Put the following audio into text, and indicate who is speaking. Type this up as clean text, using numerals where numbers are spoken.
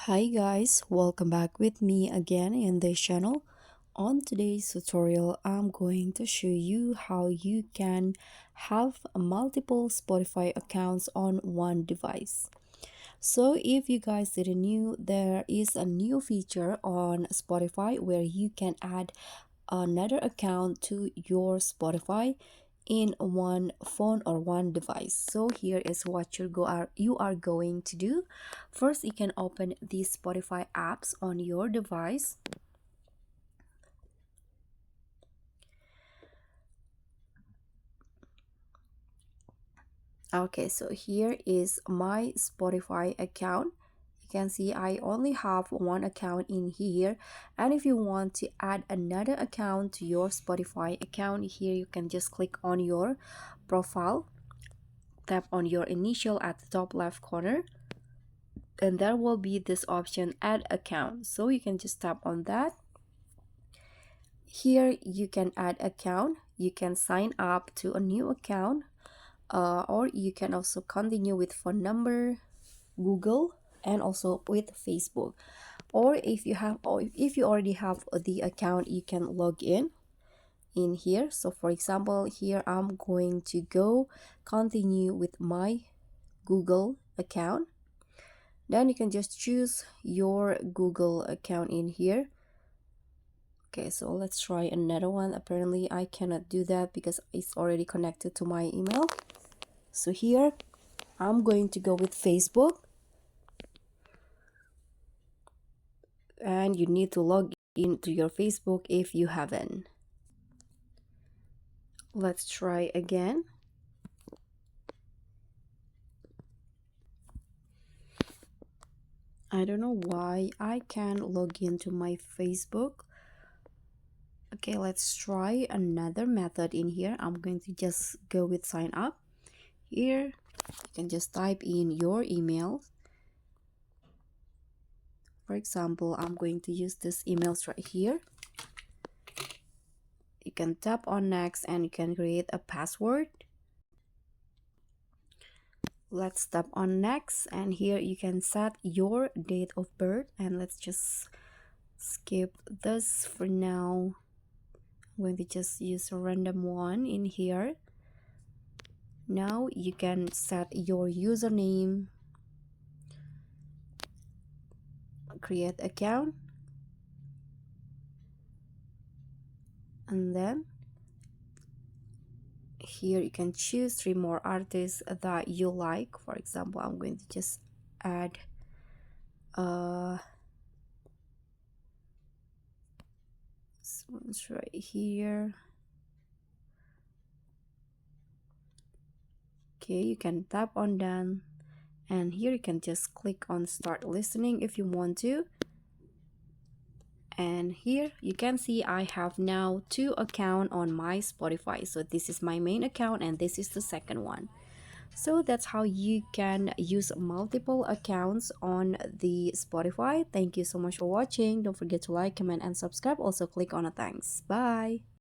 Speaker 1: Hi guys, welcome back with me again in this channel. On today's tutorial, I'm going to show you how you can have multiple Spotify accounts on one device. So if you guys didn't know, there is a new feature on Spotify where you can add another account to your Spotify in one phone or one device. So here is what you are going to do. First, you can open the Spotify apps on your device. Okay, so here is my Spotify account. You can see I only have one account in here, and if you want to add another account to your Spotify account, here you can just click on your profile, tap on your initial at the top left corner, and there will be this option add account. So you can just tap on that. Here you can add account, you can sign up to a new account, or you can also continue with phone number, Google, and also with Facebook. Or if you already have the account, you can log in here. So for example, here I'm going to go continue with my Google account. Then you can just choose your Google account in here. Okay, so let's try another one. Apparently I cannot do that because it's already connected to my email. So here I'm going to go with Facebook, and you need to log into your Facebook if you haven't. Let's try again. I don't know why I can't log into my Facebook. Okay, let's try another method in here. I'm going to just go with sign up. Here you can just type in your email. For example, I'm going to use this emails right here. You can tap on next and you can create a password. Let's tap on next, and here you can set your date of birth, and let's just skip this for now. I'm going to just use a random one in here. Now you can set your username, create account, and then here you can choose 3 more artists that you like. For example, I'm going to just add this one's right here. Okay, you can tap on done, and here you can just click on start listening if you want to. And here you can see I have now 2 accounts on my Spotify. So this is my main account and this is the second one. So that's how you can use multiple accounts on the Spotify. Thank you so much for watching. Don't forget to like, comment, and subscribe. Also click on a thanks. Bye.